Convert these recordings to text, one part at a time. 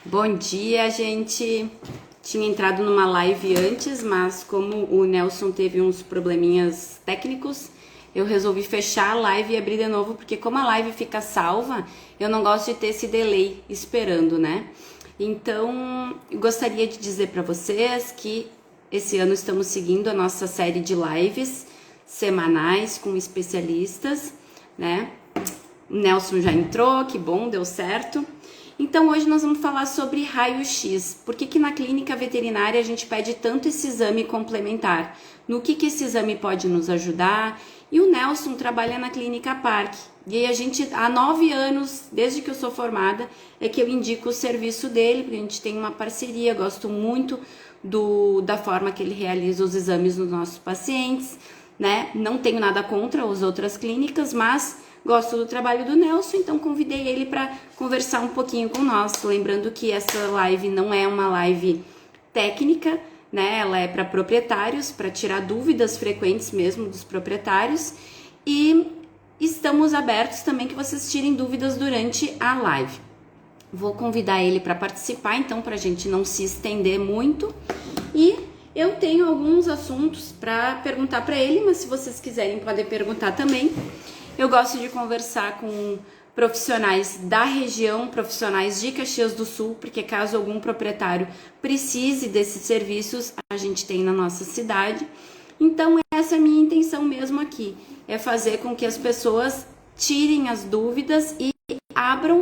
Bom dia, gente. Tinha entrado numa live antes, mas como o Nelson teve uns probleminhas técnicos, eu resolvi fechar a live e abrir de novo, porque como a live fica salva, eu não gosto de ter esse delay esperando, né? Então, eu gostaria de dizer para vocês que esse ano estamos seguindo a nossa série de lives semanais com especialistas, né? O Nelson já entrou, que bom, deu certo. Então hoje nós vamos falar sobre raio-x. Por que na clínica veterinária a gente pede tanto esse exame complementar? No que esse exame pode nos ajudar? E o Nelson trabalha na Clínica Parque. E aí a gente, há 9 anos, desde que eu sou formada, é que eu indico o serviço dele, porque a gente tem uma parceria, gosto muito da forma que ele realiza os exames nos nossos pacientes, né? Não tenho nada contra as outras clínicas, mas gosto do trabalho do Nelson, então convidei ele para conversar um pouquinho com nós. Lembrando que essa live não é uma live técnica, né? Ela é para proprietários, para tirar dúvidas frequentes mesmo dos proprietários. E estamos abertos também que vocês tirem dúvidas durante a live. Vou convidar ele para participar, então, para a gente não se estender muito. E eu tenho alguns assuntos para perguntar para ele, mas se vocês quiserem podem perguntar também. Eu gosto de conversar com profissionais da região, profissionais de Caxias do Sul, porque caso algum proprietário precise desses serviços, a gente tem na nossa cidade. Então, essa é a minha intenção mesmo aqui, é fazer com que as pessoas tirem as dúvidas e abram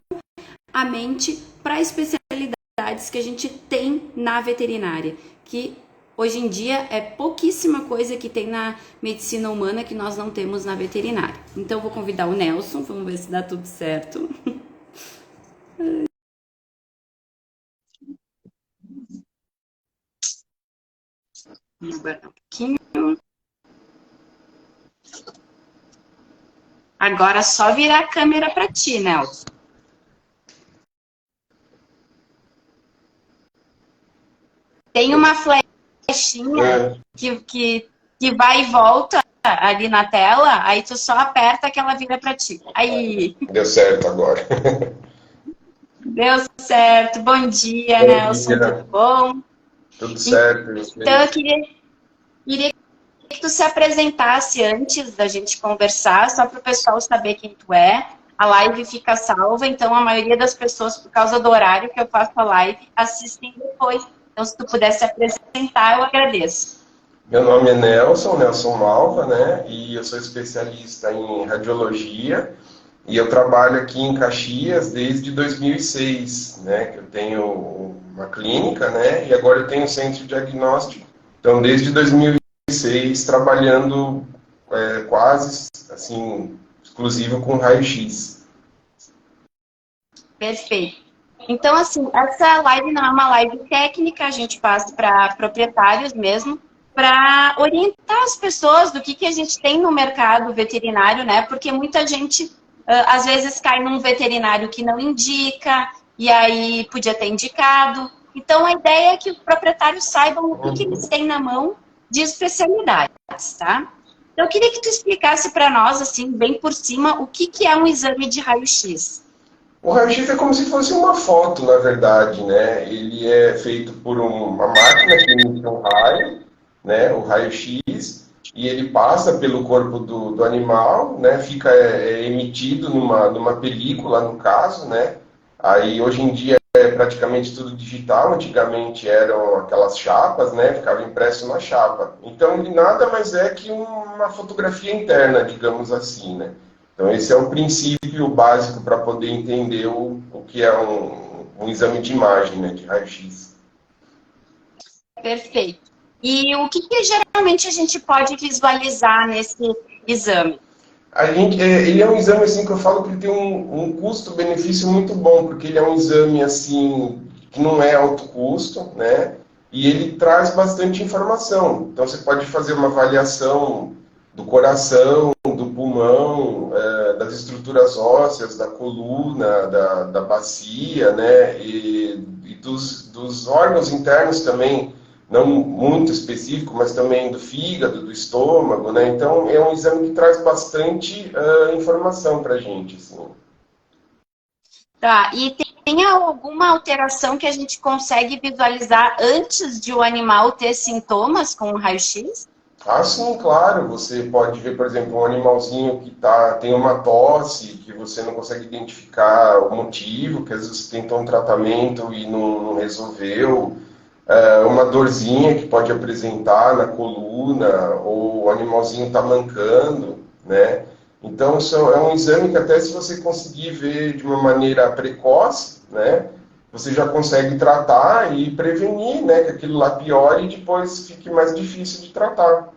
a mente para especialidades que a gente tem na veterinária, que hoje em dia é pouquíssima coisa que tem na medicina humana que nós não temos na veterinária. Então vou convidar o Nelson, vamos ver se dá tudo certo. Vamos aguardar um pouquinho. Agora é só virar a câmera para ti, Nelson. Tem uma flechinha que vai e volta ali na tela, aí tu só aperta que ela vira para ti. Aí. Deu certo agora. Deu certo. Bom dia, Bom Nelson, tudo dia, bom? tudo certo? Então, eu queria que tu se apresentasse antes da gente conversar, só para o pessoal saber quem tu é. A live fica salva, então a maioria das pessoas, por causa do horário que eu faço a live, assistem depois. Então, se tu pudesse se apresentar, eu agradeço. Meu nome é Nelson, Nelson Malva, né? E eu sou especialista em radiologia e eu trabalho aqui em Caxias desde 2006, né? Que eu tenho uma clínica, né? E agora eu tenho um centro de diagnóstico. Então, desde 2006, trabalhando quase, assim, exclusivo com raio-x. Perfeito. Então, assim, essa live não é uma live técnica, a gente passa para proprietários mesmo, para orientar as pessoas do que a gente tem no mercado veterinário, né? Porque muita gente, às vezes, cai num veterinário que não indica, e aí podia ter indicado. Então, a ideia é que os proprietários saibam o que eles têm na mão de especialidades, tá? Então, eu queria que tu explicasse para nós, assim, bem por cima, o que é um exame de raio-x. O raio-x é como se fosse uma foto, na verdade, né? Ele é feito por uma máquina que emite um raio, né? O raio-x, e ele passa pelo corpo do animal, né? Fica emitido numa película, no caso, né? Aí, hoje em dia, é praticamente tudo digital. Antigamente eram aquelas chapas, né? Ficava impresso na chapa. Então, ele nada mais é que uma fotografia interna, digamos assim, né? Então, esse é o princípio básico para poder entender o que é um exame de imagem, né, de raio-x. Perfeito. E o que geralmente a gente pode visualizar nesse exame? Ele é um exame assim que eu falo que ele tem um custo-benefício muito bom, porque ele é um exame assim que não é alto custo, né? E ele traz bastante informação. Então você pode fazer uma avaliação do coração, do pulmão, das estruturas ósseas, da coluna, da bacia, né? E dos órgãos internos também, não muito específico, mas também do fígado, do estômago, né? Então é um exame que traz bastante informação para a gente, assim. Tá, e tem alguma alteração que a gente consegue visualizar antes de o animal ter sintomas com o raio-x? Ah, sim, claro. Você pode ver, por exemplo, um animalzinho que tem uma tosse, que você não consegue identificar o motivo, que às vezes você tentou um tratamento e não resolveu. Uma dorzinha que pode apresentar na coluna, ou o animalzinho está mancando, né? Então, é um exame que até se você conseguir ver de uma maneira precoce, né? Você já consegue tratar e prevenir, né? Que aquilo lá piore e depois fique mais difícil de tratar.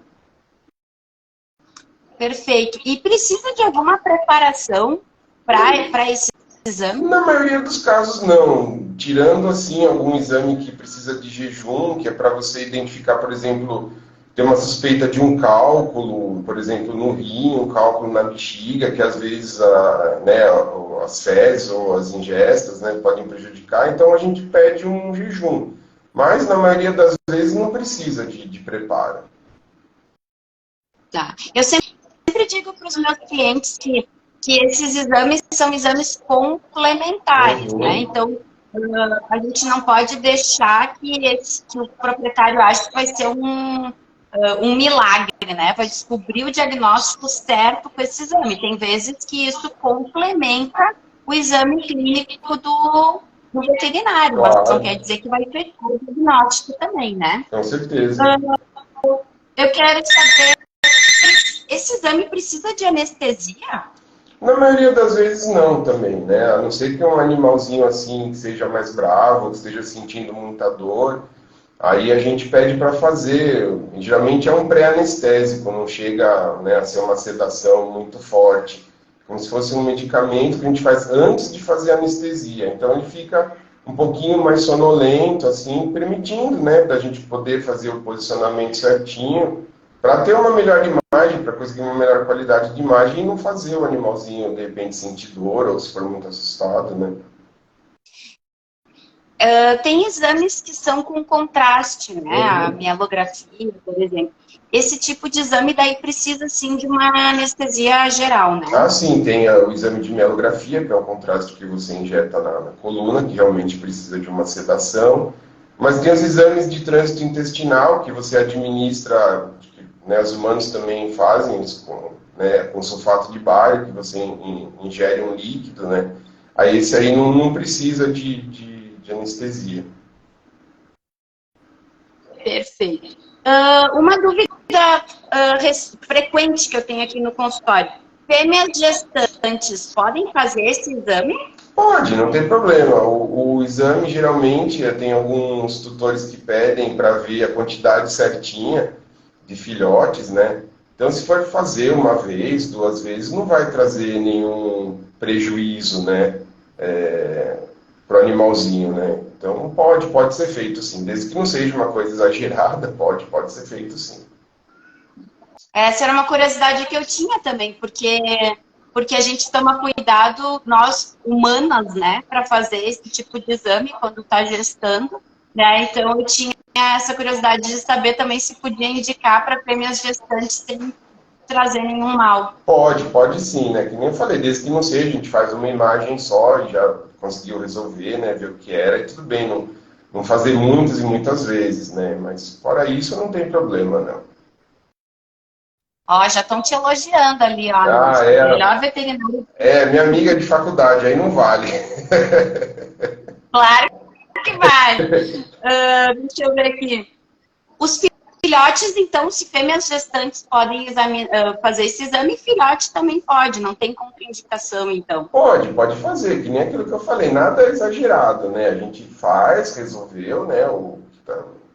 Perfeito. E precisa de alguma preparação para esse exame? Na maioria dos casos, não. Tirando, assim, algum exame que precisa de jejum, que é para você identificar, por exemplo, ter uma suspeita de um cálculo, por exemplo, no rim, um cálculo na bexiga, que às vezes né, as fezes ou as ingestas, né, podem prejudicar. Então, a gente pede um jejum. Mas, na maioria das vezes, não precisa de preparo. Tá. Eu sempre digo para os meus clientes que esses exames são exames complementares, né? Uhum. Então, a gente não pode deixar que o proprietário ache que vai ser um milagre, né? Vai descobrir o diagnóstico certo com esse exame. Tem vezes que isso complementa o exame clínico do veterinário, mas não Claro, quer dizer que vai ter o diagnóstico também, né? com certeza. Eu quero saber, esse exame precisa de anestesia? Na maioria das vezes não também, né? A não ser que um animalzinho assim que seja mais bravo, que esteja sentindo muita dor, aí a gente pede para fazer. Geralmente é um pré-anestésico, não chega, né, a ser uma sedação muito forte, como se fosse um medicamento que a gente faz antes de fazer a anestesia. Então ele fica um pouquinho mais sonolento, assim, permitindo, né, da gente poder fazer o posicionamento certinho, para ter uma melhor imagem, para conseguir uma melhor qualidade de imagem e não fazer o animalzinho de repente sentir dor ou se for muito assustado, né? Tem exames que são com contraste, né? A Uhum. mielografia, por exemplo. Esse tipo de exame daí precisa, sim, de uma anestesia geral, né? Ah, sim, tem o exame de mielografia, que é o contraste que você injeta na coluna, que realmente precisa de uma sedação. Mas tem os exames de trânsito intestinal, que você administra, né, os humanos também fazem isso com, né, com sulfato de bário, que você ingere um líquido, né? Aí esse aí não precisa de anestesia. Perfeito. Uma dúvida frequente que eu tenho aqui no consultório. Fêmeas gestantes podem fazer esse exame? Pode, não tem problema. O exame geralmente tem alguns tutores que pedem para ver a quantidade certinha de filhotes, né? Então, se for fazer uma vez, duas vezes, não vai trazer nenhum prejuízo, né? Para o animalzinho, né? Então, pode ser feito sim. Desde que não seja uma coisa exagerada, pode ser feito sim. Essa era uma curiosidade que eu tinha também, porque a gente toma cuidado, nós humanas, né, para fazer esse tipo de exame quando está gestando, né? Então eu tinha essa curiosidade de saber também se podia indicar para fêmeas gestantes sem trazer nenhum mal. Pode sim, né? Que nem eu falei, desde que não seja, a gente faz uma imagem só e já conseguiu resolver, né? Ver o que era e tudo bem, não fazer muitas e muitas vezes, né? Mas fora isso não tem problema, não. Ó, já estão te elogiando ali, ó, Ah, melhor veterinário. minha amiga de faculdade, aí não vale. Claro que vale. Deixa eu ver aqui. Os filhotes, então, se fêmeas gestantes podem fazer esse exame, filhote também pode, não tem contraindicação, então. Pode fazer, que nem aquilo que eu falei, nada é exagerado, né? A gente faz, resolveu, né, o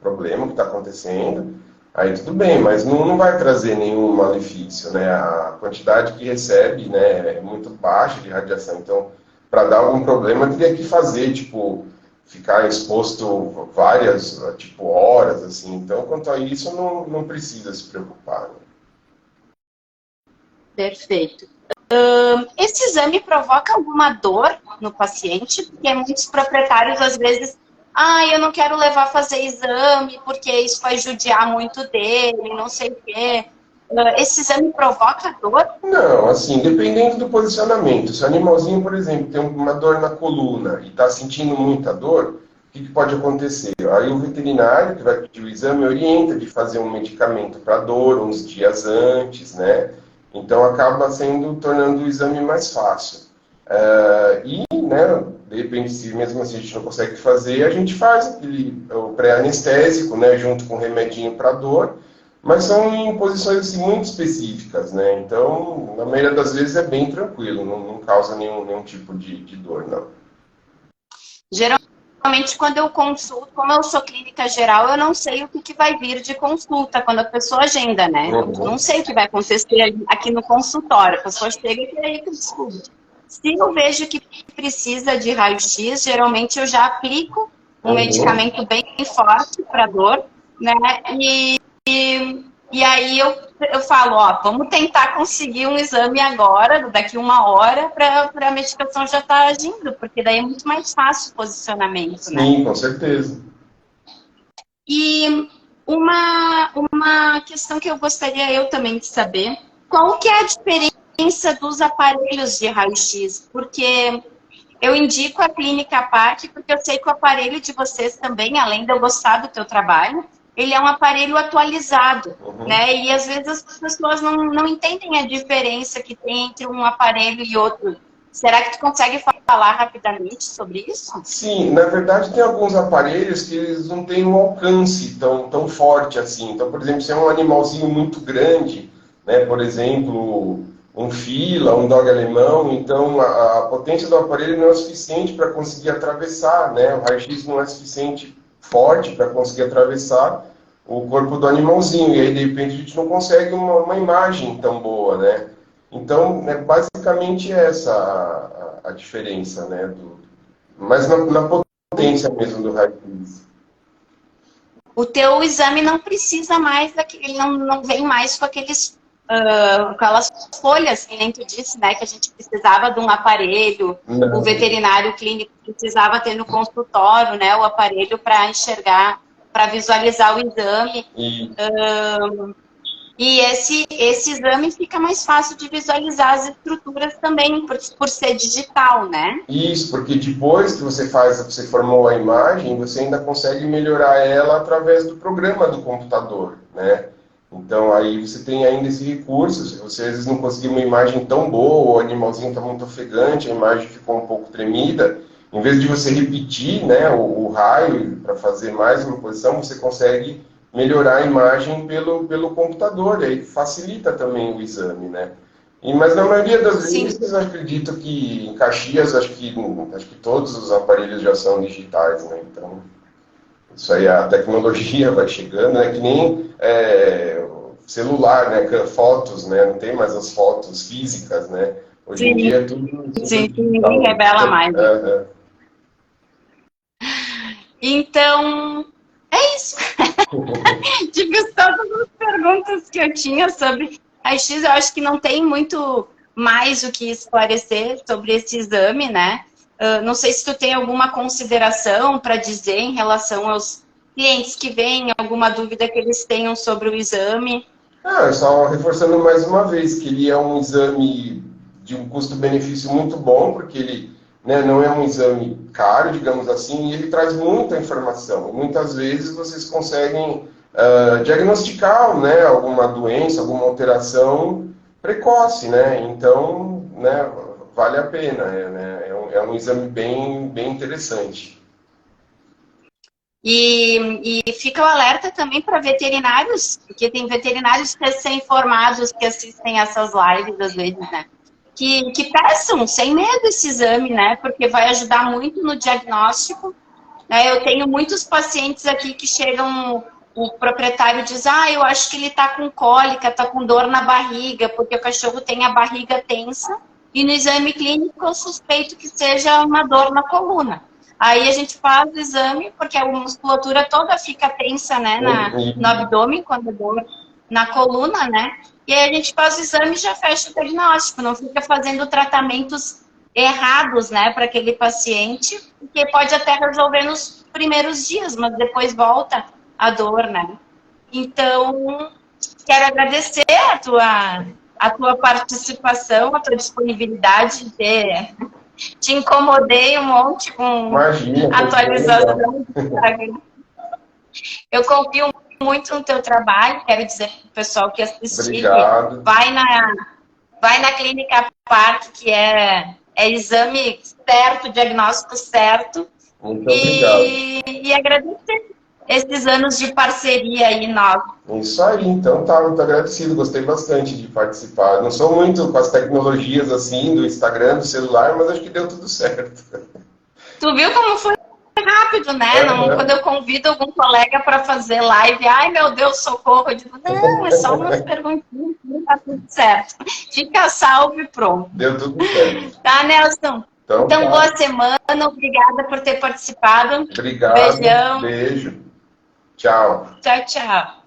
problema que está acontecendo, aí tudo bem, mas não vai trazer nenhum malefício, né? A quantidade que recebe, né, é muito baixa de radiação, então, para dar algum problema, teria que fazer, tipo, ficar exposto várias, tipo, horas, assim. Então, quanto a isso, não precisa se preocupar, né? Perfeito. Esse exame provoca alguma dor no paciente? Porque muitos proprietários, às vezes, eu não quero levar a fazer exame porque isso vai judiar muito dele, não sei o quê. esse exame provoca dor? Não, assim, dependendo do posicionamento. Se o animalzinho, por exemplo, tem uma dor na coluna e está sentindo muita dor, o que pode acontecer? Aí o veterinário que vai pedir o exame orienta de fazer um medicamento para dor uns dias antes, né? Então acaba tornando o exame mais fácil. Né, de repente, se mesmo assim a gente não consegue fazer, a gente faz o pré-anestésico, né, junto com o remedinho para dor, mas são em posições assim, muito específicas, né? Então, na maioria das vezes é bem tranquilo, não causa nenhum tipo de dor, não. Geralmente, quando eu consulto, como eu sou clínica geral, eu não sei o que vai vir de consulta quando a pessoa agenda, né? Eu não sei o que vai acontecer aqui no consultório. A pessoa chega e aí que eu descubro. Se eu vejo que precisa de raio-x, geralmente eu já aplico um medicamento bem forte para dor, né? E aí eu falo, ó, vamos tentar conseguir um exame agora, daqui 1 hora, para a medicação já estar agindo, porque daí é muito mais fácil o posicionamento, né? Sim, com certeza. E uma questão que eu gostaria eu também de saber, qual que é a diferença dos aparelhos de raio-x? Porque eu indico a Clínica Park, porque eu sei que o aparelho de vocês também, além de eu gostar do teu trabalho, ele é um aparelho atualizado, né? E às vezes as pessoas não entendem a diferença que tem entre um aparelho e outro. Será que tu consegue falar rapidamente sobre isso? Sim, na verdade tem alguns aparelhos que eles não têm um alcance tão forte assim. Então, por exemplo, se é um animalzinho muito grande, né, por exemplo, um fila, um dog alemão, então a potência do aparelho não é suficiente para conseguir atravessar, né? O raio-x não é suficiente forte para conseguir atravessar o corpo do animalzinho, e aí de repente a gente não consegue uma imagem tão boa, né? Então, é basicamente essa a diferença, né? Mas na potência mesmo do raio-x. O teu exame não precisa mais daquele, ele não vem mais com aquelas folhas, que nem tu disse, né? Que a gente precisava de um aparelho, Não. o veterinário clínico precisava ter no consultório, né? O aparelho para enxergar, para visualizar o exame. E esse exame fica mais fácil de visualizar as estruturas também, por ser digital, né? Isso, porque depois que você formou a imagem, você ainda consegue melhorar ela através do programa do computador, né? Então aí você tem ainda esse recurso, se você às vezes não conseguir uma imagem tão boa, o animalzinho está muito ofegante, a imagem ficou um pouco tremida, em vez de você repetir, né, o raio para fazer mais uma posição, você consegue melhorar a imagem pelo computador, e aí facilita também o exame, né? Mas na maioria das vezes, eu acredito que em Caxias, acho que todos os aparelhos já são digitais, né? Então, isso aí, a tecnologia vai chegando, né? Que nem celular, né? Fotos, né? Não tem mais as fotos físicas, né? Hoje em dia é tudo digital. Ninguém revela mais. Então, é isso. Tive todas as perguntas que eu tinha sobre raio-x. Eu acho que não tem muito mais o que esclarecer sobre esse exame, né? Não sei se tu tem alguma consideração para dizer em relação aos clientes que vêm, alguma dúvida que eles tenham sobre o exame. Só reforçando mais uma vez que ele é um exame de um custo-benefício muito bom, porque ele, né, não é um exame caro, digamos assim, e ele traz muita informação. Muitas vezes vocês conseguem diagnosticar, né, alguma doença, alguma alteração precoce, né? Então, né, vale a pena, né? É um exame bem interessante. E fica o alerta também para veterinários, porque tem veterinários recém-formados que assistem essas lives, às vezes, né? Que peçam, sem medo, esse exame, né? Porque vai ajudar muito no diagnóstico. Né? Eu tenho muitos pacientes aqui que chegam, o proprietário diz, eu acho que ele está com cólica, está com dor na barriga, porque o cachorro tem a barriga tensa, e no exame clínico eu suspeito que seja uma dor na coluna. Aí a gente faz o exame, porque a musculatura toda fica tensa, né, no abdômen, quando é dor na coluna, né? E aí a gente faz o exame e já fecha o diagnóstico, não fica fazendo tratamentos errados, né, para aquele paciente, porque pode até resolver nos primeiros dias, mas depois volta a dor, né? Então, Quero agradecer a tua participação, a tua disponibilidade. Te incomodei um monte com Imagina, atualização. Eu confio muito no teu trabalho. Quero dizer para o pessoal que assistir, obrigado. vai na Clínica Park, que é exame certo, diagnóstico certo. Muito obrigado. E agradecer esses anos de parceria aí, nós. Isso aí, então tá, muito agradecido, gostei bastante de participar. Não sou muito com as tecnologias assim, do Instagram, do celular, mas acho que deu tudo certo. Tu viu como foi rápido, né? Não, quando eu convido algum colega para fazer live, ai meu Deus, socorro, eu digo, não, é só umas perguntinhas, tá tudo certo. Fica salvo e pronto. Deu tudo certo. Tá, Nelson? Então tá. Boa semana, obrigada por ter participado. Obrigado. Beijão. Beijo. Tchau. Tchau, tchau.